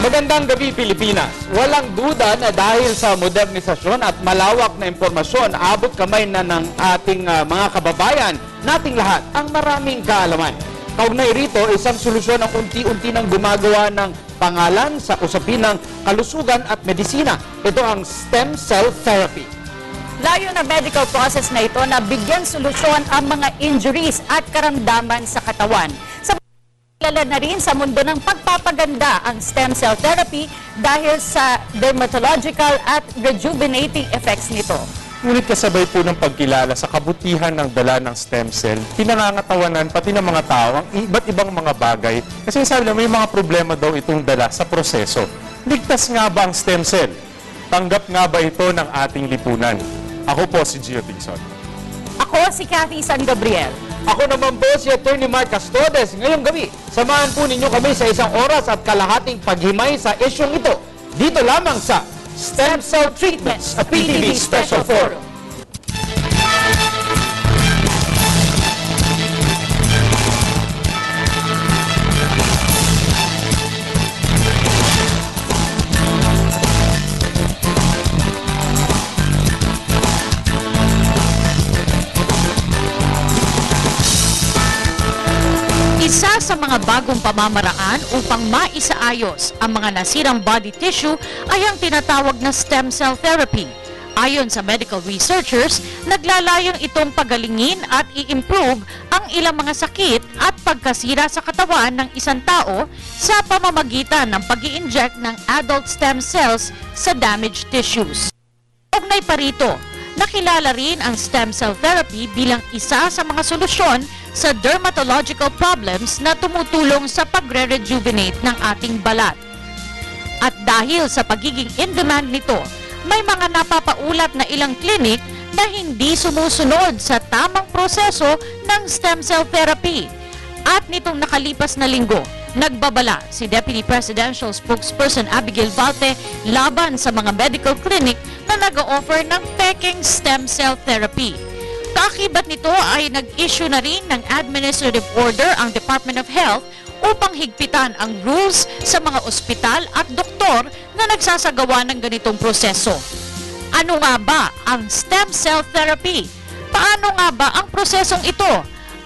Magandang gabi, Pilipinas. Walang duda na dahil sa modernisasyon at malawak na impormasyon, abot kamay na ng ating mga kababayan, nating lahat ang maraming kaalaman. Kaugnay rito, isang solusyon ang unti-unti nang gumagawa ng pangalan sa usapin ng kalusugan at medisina. Ito ang stem cell therapy. Layo na medical process na ito na bigyan solusyon ang mga injuries at karamdaman sa katawan. Kilala na rin sa mundo ng pagpapaganda ang stem cell therapy dahil sa dermatological at rejuvenating effects nito. Ngunit kasabay po ng pagkilala sa kabutihan ng dala ng stem cell, pinangangatawanan pati ng mga tao ang iba't ibang mga bagay kasi sabi na may mga problema daw itong dala sa proseso. Ligtas nga ba ang stem cell? Tanggap nga ba ito ng ating lipunan? Ako po si Gio Dixon. Ako si Cathy San Gabriel. Ako naman po si Attorney Mark Custodes. Ngayong gabi, samahan po ninyo kami sa isang oras at kalahating paghimay sa isyong ito. Dito lamang sa Stem Cell Treatments, a PTV Special Forum. Isa sa mga bagong pamamaraan upang maisaayos ang mga nasirang body tissue ay ang tinatawag na stem cell therapy. Ayon sa medical researchers, naglalayong itong pagalingin at i-improve ang ilang mga sakit at pagkasira sa katawan ng isang tao sa pamamagitan ng pag-i-inject ng adult stem cells sa damaged tissues. Kaugnay pa rito, nakilala rin ang stem cell therapy bilang isa sa mga solusyon sa dermatological problems na tumutulong sa pagre-rejuvenate ng ating balat. At dahil sa pagiging in-demand nito, may mga napapaulat na ilang clinic na hindi sumusunod sa tamang proseso ng stem cell therapy. At nitong nakalipas na linggo, nagbabala si Deputy Presidential Spokesperson Abigail Valte laban sa mga medical clinic na nag-o-offer ng peking stem cell therapy. Kaakibat nito ay nag-issue na rin ng administrative order ang Department of Health upang higpitan ang rules sa mga ospital at doktor na nagsasagawa ng ganitong proseso. Ano nga ba ang stem cell therapy? Paano nga ba ang prosesong ito?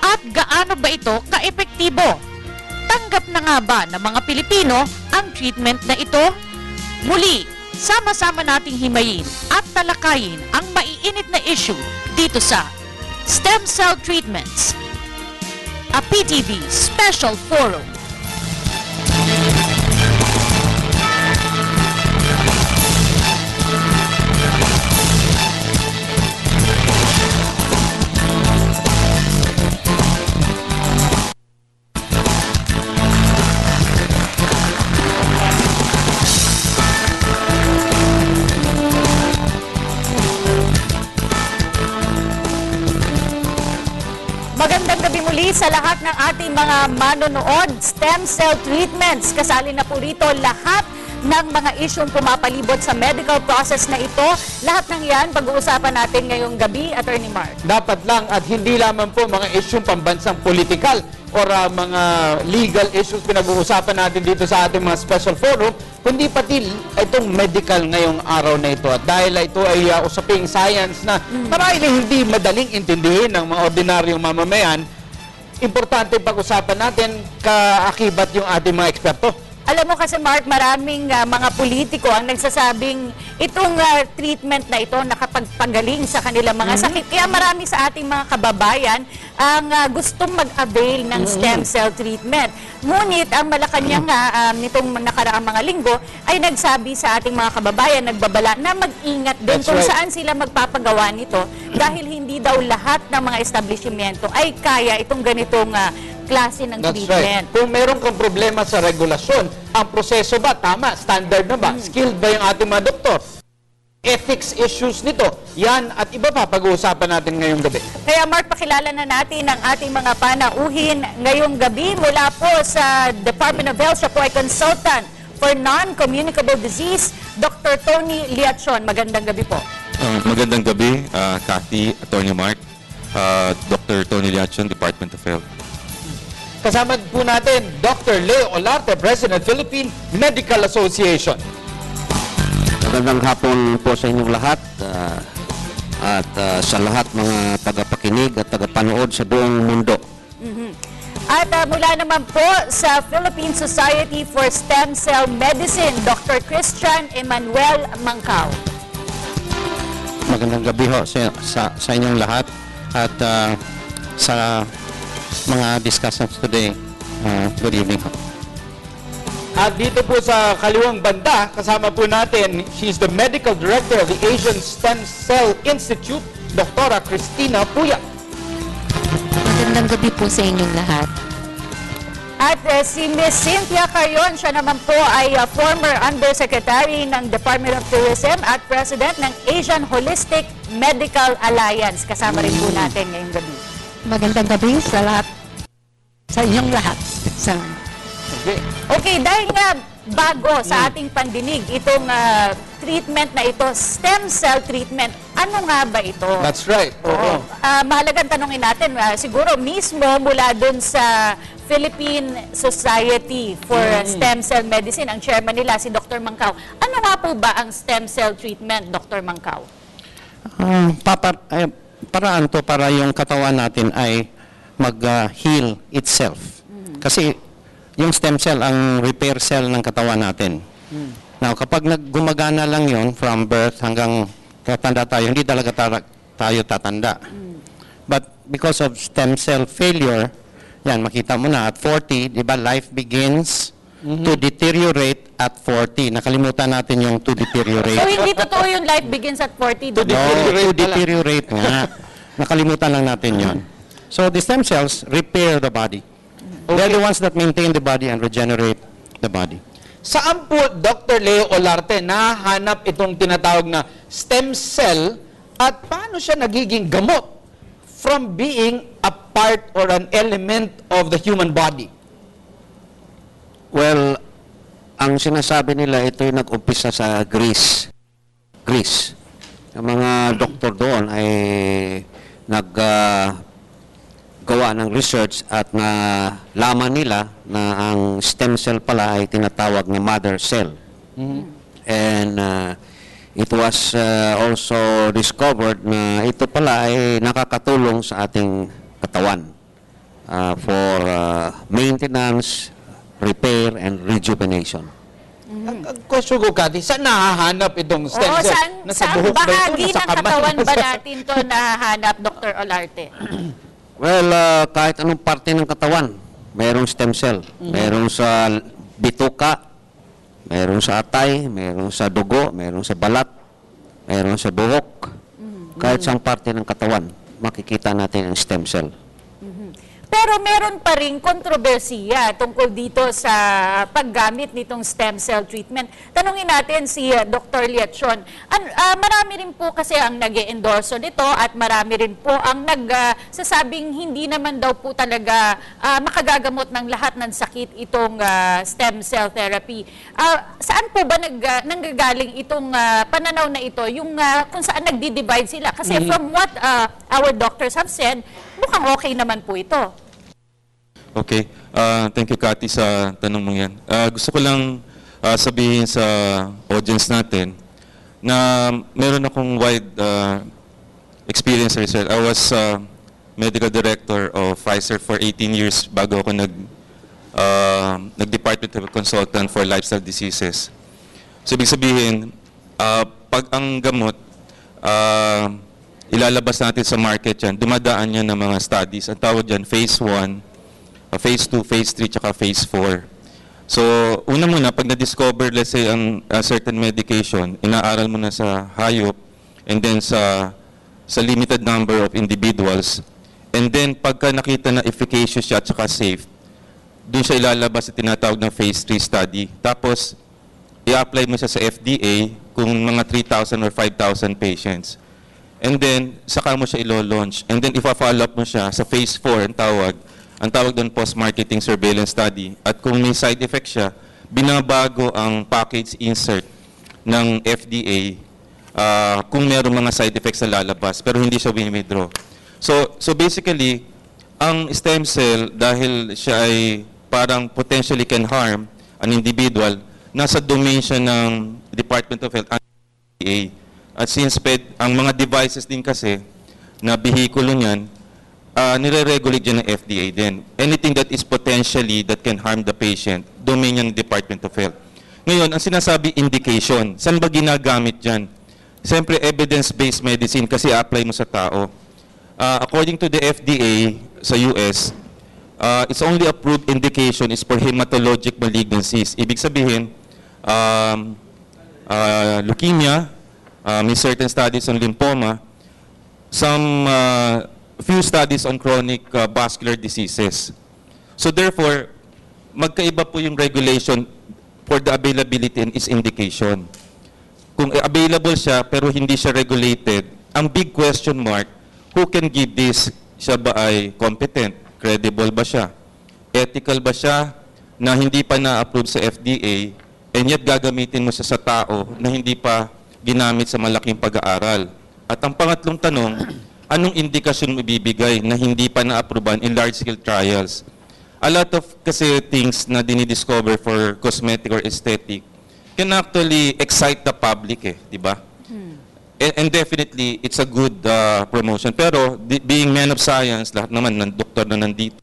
At gaano ba ito kaepektibo? Tanggap na nga ba ng mga Pilipino ang treatment na ito? Muli, sama-sama nating himayin at talakayin ang maiinit na issue dito sa Stem Cell Treatments, a PTV Special Forum. Magandang gabi muli sa lahat ng ating mga manonood. Stem cell treatments. Kasali na po rito lahat ng mga isyong pumapalibot sa medical process na ito. Lahat ng yan, pag-uusapan natin ngayong gabi, Attorney Mark. Dapat lang at hindi lamang po mga isyong pambansang politikal o mga legal issues pinag-uusapan natin dito sa ating mga special forum, kundi pati itong medical ngayong araw na ito. At dahil ito ay usaping science na marahil hindi madaling intindihin ng mga ordinaryong mamamayan, importante pag-usapan natin kaakibat yung ating mga eksperto. Alam mo kasi Mark, maraming mga politiko ang nagsasabing itong treatment na ito nakapagpagaling sa kanilang mga sakit. Kaya marami sa ating mga kababayan ang gustong mag-avail ng stem cell treatment. Ngunit ang Malacanang nitong nakaraang mga linggo ay nagsabi sa ating mga kababayan, nagbabala na mag-ingat din kung saan sila magpapagawa nito dahil hindi daw lahat ng mga establishmento ay kaya itong ganitong klase ng treatment. Right. Kung meron kang problema sa regulasyon, ang proseso ba tama? Standard na ba? Skilled ba yung ating mga doktor? Ethics issues nito. Yan at iba pa pag-uusapan natin ngayong gabi. Kaya Mark, pakilala na natin ang ating mga panauhin ngayong gabi mula po sa Department of Health. Siya po ay consultant for non-communicable disease, Dr. Tony Liachon. Magandang gabi po. Magandang gabi, Cathy, Attorney Mark, Dr. Tony Liachon, Department of Health. Kasama po natin Dr. Leo Olarte, President, Philippine Medical Association. Magandang hapon po sa inyong lahat at sa lahat mga tagapakinig at tagapanood sa buong mundo. At mula naman po sa Philippine Society for Stem Cell Medicine, Dr. Christian Emmanuel Mancao. Magandang gabi ho sa inyong lahat at sa mga discussions today. Good evening ho. At dito po sa kaliwang banda, kasama po natin, she's the Medical Director of the Asian Stem Cell Institute, Dr. Cristina Puya. Magandang gabi po sa inyong lahat. At si Ms. Cynthia Carrion, siya naman po ay former Undersecretary ng Department of Tourism at President ng Asian Holistic Medical Alliance. Kasama rin po natin ngayong gabi. Magandang gabi sa lahat, sa inyong lahat. Okay, dahil nga bago sa ating pandinig itong treatment na ito, stem cell treatment, ano nga ba ito? That's right. Oo. Mahalagang tanongin natin, siguro mismo mula dun sa Philippine Society for Stem Cell Medicine, ang chairman nila, si Dr. Mancao. Ano nga po ba ang stem cell treatment, Dr. Mancao? Paraan to para yung katawan natin ay mag-heal itself. Kasi yung stem cell ang repair cell ng katawan natin. Now, kapag gumagana lang yon from birth hanggang tatanda tayo, hindi talaga tayo tatanda. But because of stem cell failure, yan, makita mo na, at 40, di ba, life begins to deteriorate at 40. Nakalimutan natin yung to deteriorate. So, hindi totoo yung life begins at 40? To deteriorate nga. Nakalimutan lang natin yon. So, the stem cells repair the body. They're the ones that maintain the body and regenerate the body. Saan po, Dr. Leo Olarte, nahanap itong tinatawag na stem cell at paano siya nagiging gamot from being a part or an element of the human body? Well, ang sinasabi nila, ito'y nag-umpisa sa Greece. Ang mga doktor doon ay gawa ng research at nalaman nila na ang stem cell pala ay tinatawag na mother cell. And it was also discovered na ito pala ay nakakatulong sa ating katawan for maintenance, repair, and rejuvenation. Ang question ko, Cathy, saan nahahanap itong stem cell? Saan buhok ba ito? bahagi Nasa ng kamay? katawan ba natin ito nahanap, Dr. Olarte? Well, kahit anong parte ng katawan, mayroong stem cell. Mayroong sa bituka, mayroong sa atay, mayroong sa dugo, mayroong sa balat, mayroong sa buhok. Kahit saang parte ng katawan, makikita natin ang stem cell. Pero meron pa rin kontrobersiya tungkol dito sa paggamit nitong stem cell treatment. Tanungin natin si Dr. Liachon. Marami rin po kasi ang nag-endorso nito at marami rin po ang nagsasabing hindi naman daw po talaga makagagamot ng lahat ng sakit itong stem cell therapy. Saan po ba nanggagaling itong pananaw na ito? Yung kung saan nagdi-divide sila? Kasi from what our doctors have said, mukhang okay naman po ito. Okay. Thank you, Cathy, sa tanong mong yan. Gusto ko lang sabihin sa audience natin na meron akong wide experience research. I was medical director of Pfizer for 18 years bago ako nag-department of consultant for lifestyle diseases. So, ibig sabihin, pag ang gamot, ilalabas natin sa market yan, dumadaan yan ng mga studies. Ang tawag dyan, phase 1, phase 2, phase 3, tsaka phase 4. So, una muna, pag na-discover, let's say, ang certain medication, inaaral mo na sa hayop, and then sa limited number of individuals. And then, pagka nakita na efficacious siya at saka safe, doon siya ilalabas sa tinatawag na phase 3 study. Tapos, i-apply mo siya sa FDA kung mga 3,000 or 5,000 patients. And then, saka mo siya ilo-launch. And then, ipa-follow up mo siya sa phase 4, ang tawag doon post-marketing surveillance study. At kung may side effect siya, binabago ang package insert ng FDA kung mayroong mga side effects na lalabas, pero hindi siya withdraw. So basically, Ang stem cell, dahil siya ay parang potentially can harm an individual, nasa domain siya ng Department of Health and FDA. At since ang mga devices din kasi na bihikulo niyan, nire-regulate yan ng FDA din. Anything that is potentially that can harm the patient, domain yan ng Department of Health. Ngayon, ang sinasabi indication, saan ba ginagamit dyan? Siyempre, evidence-based medicine kasi apply mo sa tao. According to the FDA sa US, its only approved indication is for hematologic malignancies. Ibig sabihin, leukemia, may certain studies on lymphoma, some few studies on chronic vascular diseases. So therefore, magkaiba po yung regulation for the availability and its indication. Kung available siya pero hindi siya regulated, ang big question mark, who can give this? Siya ba ay competent? Credible ba siya? Ethical ba siya na hindi pa na-approve sa FDA and yet gagamitin mo siya sa tao na hindi pa ginamit sa malaking pag-aaral? At ang pangatlong tanong, anong indikasyon mo ibibigay na hindi pa na-approvean in large-scale trials? A lot of kasi things na dinidiscover for cosmetic or aesthetic can actually excite the public di ba? And definitely, it's a good promotion. Pero, being man of science, lahat naman ng doktor na nandito,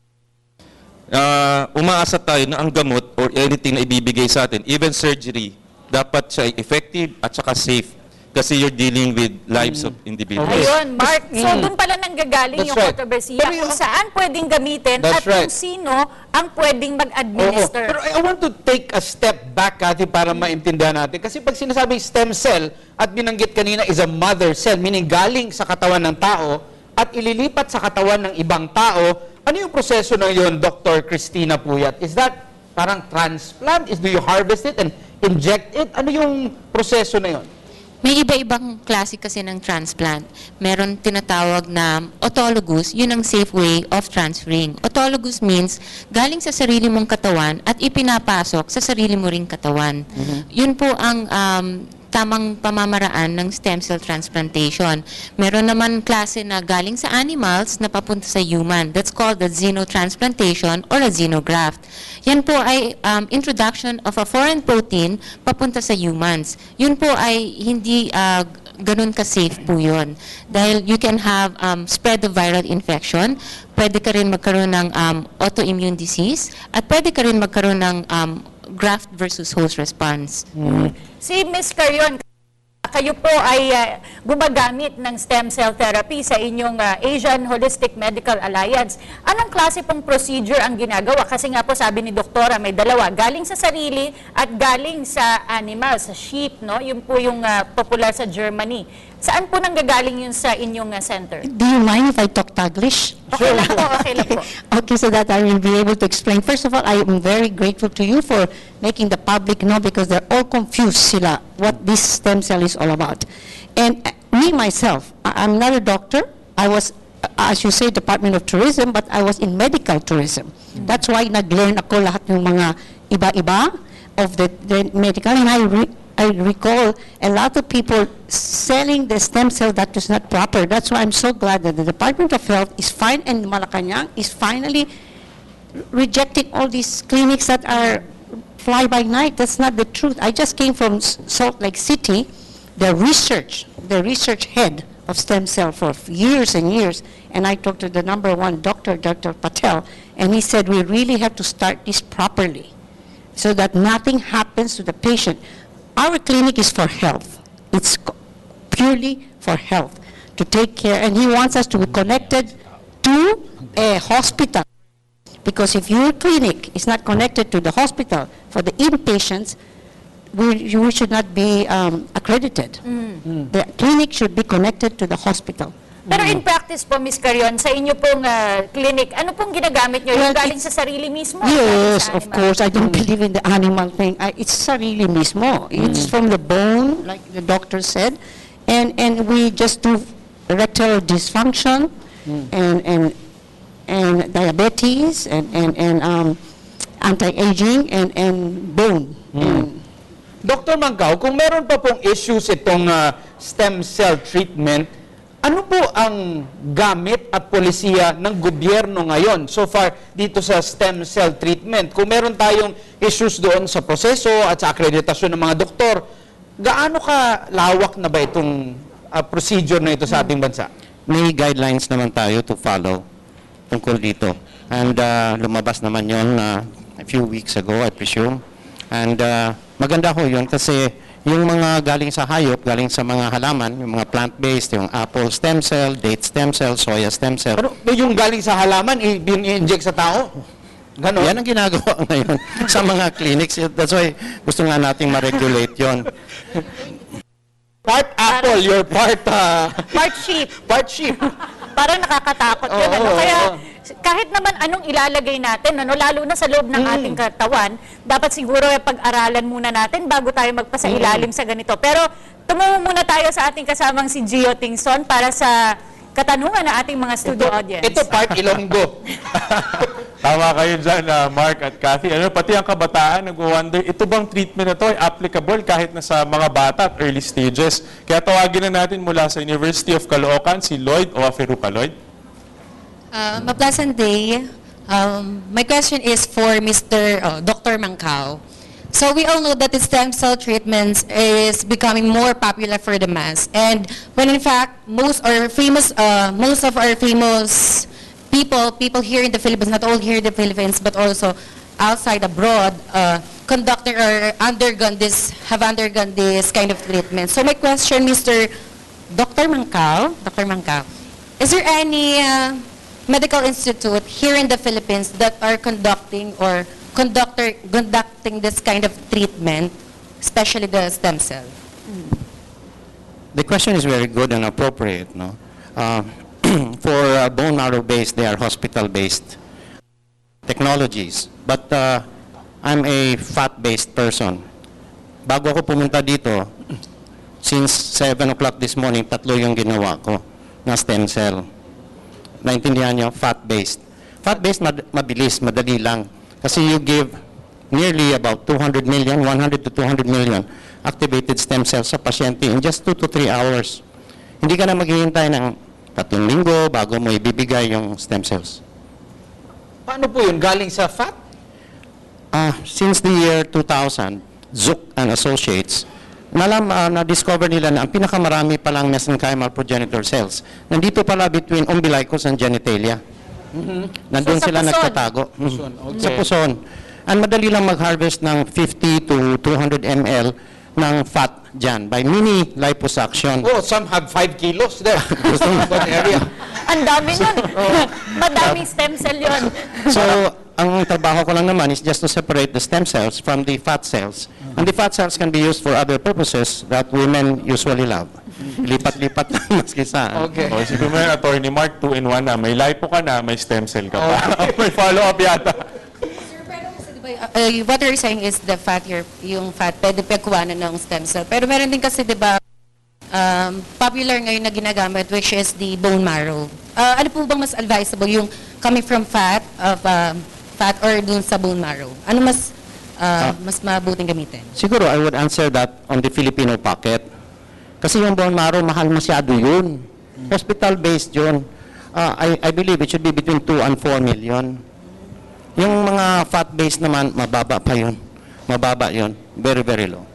umaasa tayo na ang gamot or anything na ibibigay sa atin, even surgery, dapat siya effective at saka safe. Kasi you're dealing with lives of individuals. Ayun, Mark. So, doon pala nanggagaling That's yung right. kontrobersiya Pero kung saan pwedeng gamitin That's at right. kung sino ang pwedeng mag-administer. Pero I want to take a step back, Kathy, para maintindihan natin. Kasi pag sinasabing stem cell, at binanggit kanina is a mother cell, meaning galing sa katawan ng tao, at ililipat sa katawan ng ibang tao, ano yung proseso na yun, Dr. Christina Puyat? Is that parang transplant? Do you harvest it and inject it? Ano yung proseso na yun? May iba-ibang klase kasi ng transplant. Meron tinatawag na autologous, yun ang safe way of transferring. Autologous means galing sa sarili mong katawan at ipinapasok sa sarili mo ring katawan. Yun po ang tamang pamamaraan ng stem cell transplantation. Meron naman klase na galing sa animals na papunta sa human. That's called the xenotransplantation or a xenograft. Yan po ay introduction of a foreign protein papunta sa humans. Yun po ay hindi ganun ka-safe po yun. Dahil you can have spread of viral infection, pwede ka rin magkaroon ng autoimmune disease, at pwede ka rin magkaroon ng graft versus host response. Si Ms. Carion, kayo po ay gumagamit ng stem cell therapy sa inyong Asian Holistic Medical Alliance. Anong klase pong procedure ang ginagawa? Kasi nga po sabi ni Doktora, may dalawa, galing sa sarili at galing sa animal, sa sheep, no? Yun po yung popular sa Germany. Saan po nanggagaling yun sa inyong center? Do you mind if I talk Taglish? Okay lang po, okay lang po. Okay, so that I will be able to explain. First of all, I am very grateful to you for making the public know because they're all confused sila what this stem cell is all about. And me, myself, I'm not a doctor. I was, as you say, Department of Tourism, but I was in medical tourism. That's why nag-learn ako lahat ng mga iba-iba of the medical. And I recall a lot of people selling the stem cell that was not proper. That's why I'm so glad that the Department of Health is fine and Malacanang is finally rejecting all these clinics that are fly-by-night. That's not the truth. I just came from Salt Lake City, the research head of stem cell for years and years, and I talked to the #1 doctor, Dr. Patel, and he said we really have to start this properly so that nothing happens to the patient. Our clinic is for health. It's purely for health, to take care, and he wants us to be connected to a hospital. Because if your clinic is not connected to the hospital for the inpatients, we should not be accredited. The clinic should be connected to the hospital. Pero in practice po, Ms. Carion, sa inyo pong clinic, ano pong ginagamit nyo? Well, Yung galing sa sarili mismo? Yes, Galing sa of animal? course. I don't believe in the animal thing. It's sarili mismo. It's from the bone, like the doctor said. And we just do erectile dysfunction and diabetes and anti-aging and bone. Dr. Mangkaw, kung meron pa pong issues itong stem cell treatment, Ano po ang gamit at polisiya ng gobyerno ngayon so far dito sa stem cell treatment? Kung meron tayong issues doon sa proseso at sa akreditasyon ng mga doktor, gaano ka lawak na ba itong procedure na ito sa ating bansa? May guidelines naman tayo to follow tungkol dito. And lumabas naman yon a few weeks ago, I presume. And maganda ho yun kasi yung mga galing sa hayop, galing sa mga halaman, yung mga plant-based, yung apple stem cell, date stem cell, soya stem cell. Ano, yung galing sa halaman, i-inject sa tao? Ganon? Yan ang ginagawa ngayon sa mga clinics. That's why gusto nga nating ma-regulate yon. Part apple, your part... Part sheep. part sheep. Parang nakakatakot yun. Oo, Ano? oo, Kaya oo. kahit naman anong ilalagay natin, ano, lalo na sa loob ng ating katawan, dapat siguro pag-aralan muna natin bago tayo magpasailalim sa ganito. Pero tumungo muna tayo sa ating kasamang si Gio Tingson para sa katanungan ng ating mga studio audience. Ito part Ilonggo. Tama kayo dyan, Mark at Cathy. Ano, pati ang kabataan nag-wonder, ito bang treatment na to ay applicable kahit na sa mga bata at early stages? Kaya tawagin na natin mula sa University of Caloocan, si Lloyd o Aferuca. Lloyd? A pleasant day. My question is for Mr. Dr. Mancao. So we all know that the stem cell treatments is becoming more popular for the mass, and when in fact most of our famous people here in the Philippines, not all here in the Philippines, but also outside abroad, conducted or have undergone this kind of treatment. So my question, Mr. Dr. Mancao, is there any medical institute here in the Philippines that are conducting this kind of treatment, especially the stem cell? The question is very good and appropriate, no? For bone marrow-based, they are hospital-based technologies. But I'm a fat-based person. Bago ako pumunta dito, since 7 o'clock this morning, 3 yung ginawa ko na stem cell. Naintindihan nyo? Fat-based. Fat-based, mabilis, madali lang. Kasi you give nearly about 200 million, 100 to 200 million activated stem cells sa pasyente in just 2 to 3 hours. Hindi ka na maghihintay ng 3 linggo bago mo ibibigay yung stem cells. Paano po yun? Galing sa fat? Since the year 2000, Zook and Associates, na-discover nila na ang pinakamarami palang mesenchymal progenitor cells nandito pala between umbilicus and genitalia. Nandun So, sa sila puson? nagtatago. Puson, okay. Sa puson. And madali lang mag-harvest ng 50 to 200 ml ng fat dyan by mini liposuction. Oh, some have 5 kilos there. Gusto mo one area. Ang dami nun. Madaming stem cell yun. So, ang trabaho ko lang naman is just to separate the stem cells from the fat cells. And the fat cells can be used for other purposes that women usually love. Lipat-lipat lang maski saan. Okay. O, siguro mo yan, Attorney Mark, 2-in-1 na. May lipo ka na, may stem cell ka pa. May follow-up yata. Sir, pero kasi diba, what you're saying is the fat, yung fat, pwede pagkuhanan ng stem cell. Pero meron din kasi, diba, popular ngayon na ginagamit, which is the bone marrow. Ano po bang mas advisable, yung coming from fat or dun sa bone marrow? Ano mas mabuting gamitin? Siguro, I would answer that on the Filipino pocket. Kasi yung bone marrow, mahal masyado yun. Hospital-based yun. I believe it should be between 2 and 4 million. Yung mga fat-based naman, mababa pa yun. Mababa yun. Very, very low.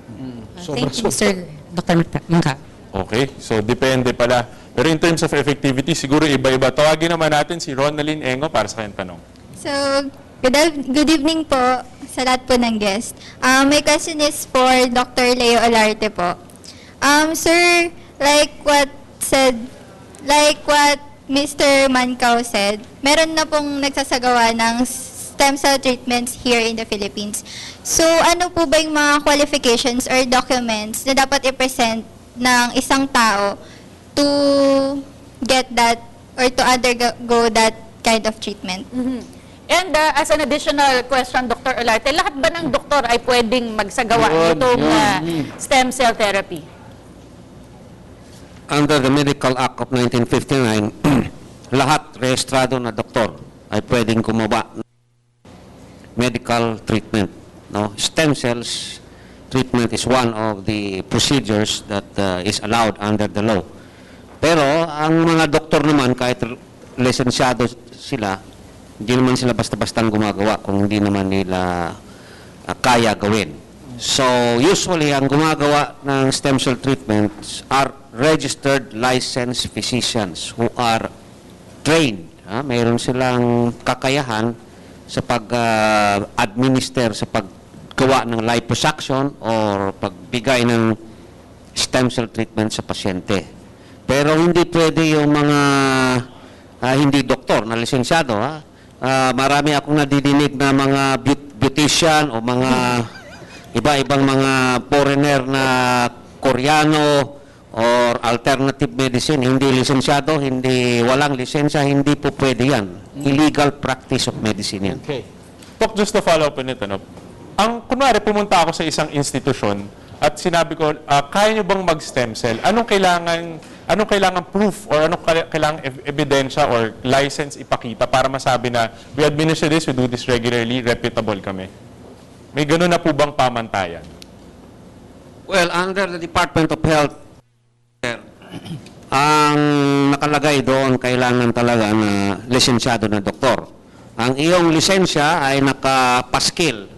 Thank you, Mr. Dr. Mangka. Okay, so depende pala. Pero in terms of effectivity, siguro iba-iba. Tawagin naman natin si Ronaldine Engo para sa kanyang tanong. So, good evening po sa lahat po ng guest. My question is for Dr. Leo Olarte po. Sir, like what Mr. Mancao said, meron na pong nagsasagawa ng stem cell treatments here in the Philippines. So, ano po ba yung mga qualifications or documents na dapat i-present ng isang tao to get that or to undergo that kind of treatment? And as an additional question, Dr. Olarte, lahat ba ng doktor ay pwedeng magsagawa nitong stem cell therapy? Under the Medical Act of 1959, lahat rehistrado na doktor ay pwedeng gumawa ng medical treatment. No? Stem cells treatment is one of the procedures that is allowed under the law. Pero ang mga doktor naman, kahit lisensyado sila, hindi naman sila basta-bastang gumagawa kung hindi naman nila kaya gawin. So, usually, ang gumagawa ng stem cell treatments are registered licensed physicians who are trained. Mayroon silang kakayahan sa pag-administer, sa paggawa ng liposuction or pagbigay ng stem cell treatment sa pasyente. Pero hindi pwede yung mga hindi doktor na lisensyado. Marami akong nadidinig na mga beautician o mga iba-ibang mga foreigner na Koreano or alternative medicine, hindi lisensyado, walang lisensya, hindi po pwede yan. Illegal practice of medicine yan. Okay. Doc, just to follow up on it, kunwari pumunta ako sa isang institusyon at sinabi ko, kaya nyo bang mag-stem cell? Anong kailangan proof or anong kailangan ebidensya or license ipakita para masabi na we administer this, we do this regularly, reputable kami? May gano'n na po bang pamantayan? Well, under the Department of Health, ang nakalagay doon, kailangan talaga na lisensyado na doktor. Ang iyong lisensya ay nakapaskil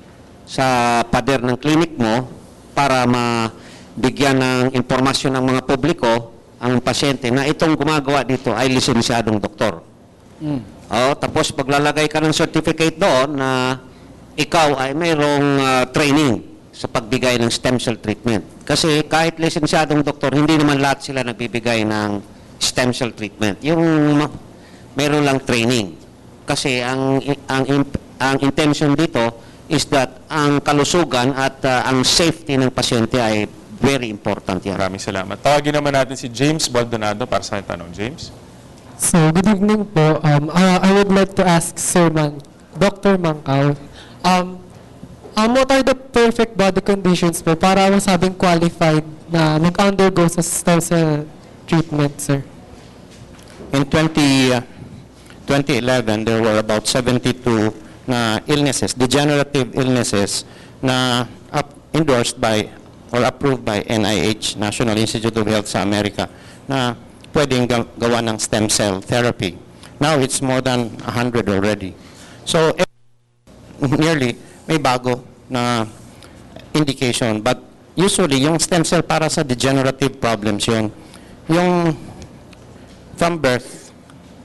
sa pader ng klinik mo para mabigyan ng impormasyon ng mga publiko ang pasyente na itong gumagawa dito ay lisensyadong doktor. Tapos paglalagay ka ng certificate doon na ikaw ay mayroong training sa pagbigay ng stem cell treatment. Kasi kahit lisensyadong doktor, hindi naman lahat sila nagbibigay ng stem cell treatment. Yung mayroon lang training. Kasi ang intention dito is that ang kalusugan at ang safety ng pasyente ay very important yan. Maraming salamat. Tawagin naman natin si James Baldonado para sa tanong. James? So, good evening po. I would like to ask Sir Dr. Mangkaw, what are the perfect body conditions po para masabing qualified na mag-undergo sa stem cell treatment, sir? In 2011, there were about 72 na illnesses, degenerative illnesses na endorsed by or approved by NIH, National Institute of Health sa Amerika, na pwedeng gawa ng stem cell therapy. Now, it's more than 100 already. So, nearly may bago na indication. But usually, yung stem cell para sa degenerative problems yun. Yung from birth,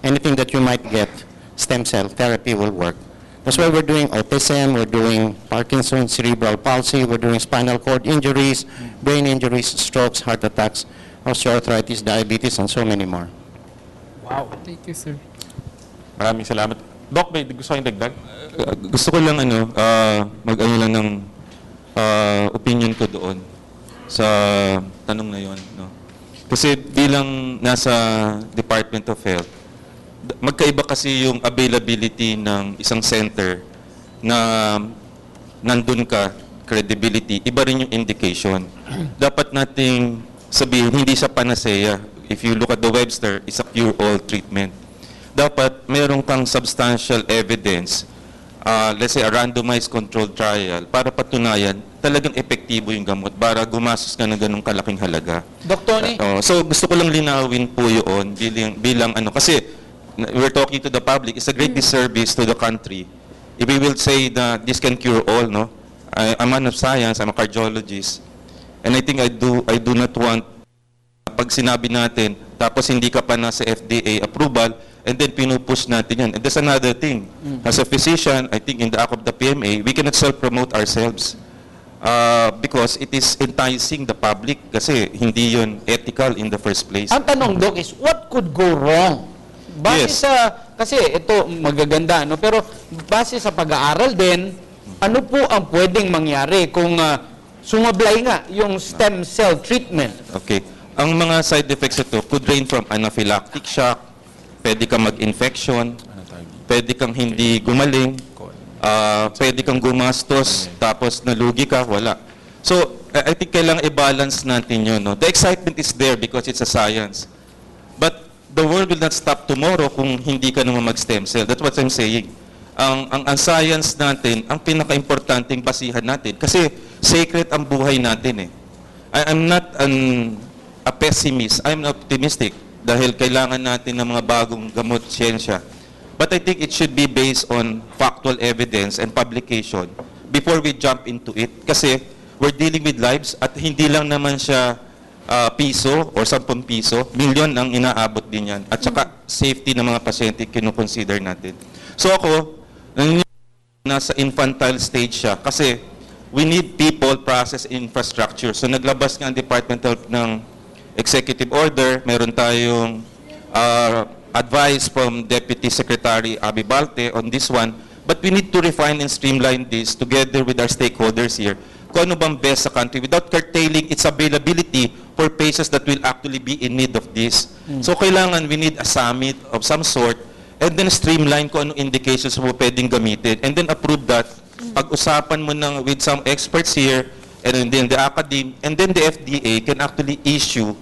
anything that you might get, stem cell therapy will work. That's why we're doing autism, we're doing Parkinson's, cerebral palsy, we're doing spinal cord injuries, brain injuries, strokes, heart attacks, osteoarthritis, diabetes, and so many more. Wow. Thank you, sir. Maraming salamat. Doc, may gusto kayong dagdag? Gusto ko lang mag-ano lang ng opinion ko doon sa tanong na yon, no? Kasi bilang nasa Department of Health, magkaiba kasi yung availability ng isang center na nandun ka, credibility, iba rin yung indication. Dapat nating sabihin, hindi sa panacea. If you look at the Webster, it's a cure-all treatment. Dapat mayroon kang substantial evidence, let's say a randomized controlled trial, para patunayan talagang epektibo yung gamot para gumastos ka ng ganong kalaking halaga. Dr. Tony? So gusto ko lang linawin po yun bilang kasi we're talking to the public, it's a great disservice to the country if we will say that this can cure all, no? I'm a man of science, I'm a cardiologist, and I think I do not want pag sinabi natin, tapos hindi ka pa nasa FDA approval, and then pinupush natin yan. And there's another thing. As a physician, I think in the act of the PMA, we cannot self-promote ourselves because it is enticing the public kasi hindi yun ethical in the first place. Ang tanong, Doc, is what could go wrong? Base Yes. kasi ito magaganda, no? Pero base sa pag-aaral din, ano po ang pwedeng mangyari kung sumablay nga yung stem cell treatment? Okay. Ang mga side effects ito could range from anaphylactic shock, pwede kang mag-infection, pwede kang hindi gumaling, pwede kang gumastos, tapos nalugi ka, wala. So, I think kailangan i-balance natin yun. No? The excitement is there because it's a science. But the world will not stop tomorrow kung hindi ka naman mag-stem cell. That's what I'm saying. Ang science natin, ang pinaka-importanting basihan natin. Kasi sacred ang buhay natin eh. I'm not a pessimist. I'm optimistic. dahil kailangan natin ng mga bagong gamot, siyensya. But I think it should be based on factual evidence and publication before we jump into it. Kasi we're dealing with lives at hindi lang naman siya piso or 10 piso, milyon ang inaabot din yan. At saka safety ng mga pasyente kinukonsider natin. So ako, nasa infantile stage siya kasi we need people, process, infrastructure. So naglabas nga ang Department ng Executive Order, meron tayong advice from Deputy Secretary Abi Balte on this one, but we need to refine and streamline this together with our stakeholders here. Kung ano bang best sa country without curtailing its availability for patients that will actually be in need of this. So kailangan we need a summit of some sort and then streamline kung anong indications mo pwedeng gamitin and then approve that. Pag-usapan mo with some experts here and then the academe and then the FDA can actually issue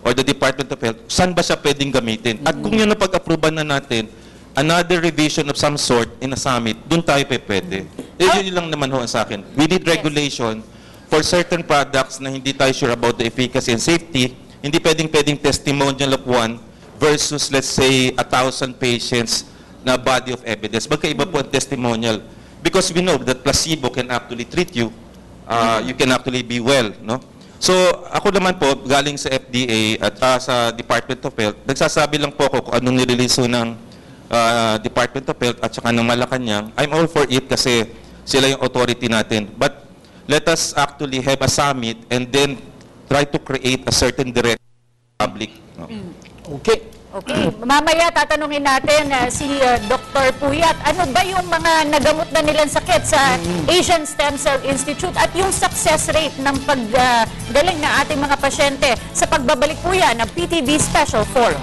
or the Department of Health, saan ba siya pwedeng gamitin? At kung yun ang pag-aproban na natin, another revision of some sort in a summit, dun tayo pwede. Yun lang naman ho sa akin. We need regulation for certain products na hindi tayo sure about the efficacy and safety. Hindi pwedeng testimonial of one versus, let's say, 1,000 patients na body of evidence. Magkaiba po ang testimonial. Because we know that placebo can actually treat you. You can actually be well, no? So, ako naman po, galing sa FDA at sa Department of Health, nagsasabi lang po ako kung anong nirelease ng Department of Health at saka ng Malacanang. I'm all for it kasi sila yung authority natin. But let us actually have a summit and then try to create a certain direction public. No? Okay. Okay, mamaya tatanungin natin si Dr. Puyat, ano ba yung mga nagamot na nilang sakit sa Asian Stem Cell Institute at yung success rate ng paggaling ng ating mga pasyente sa pagbabalik po yan ng PTV Special Forum.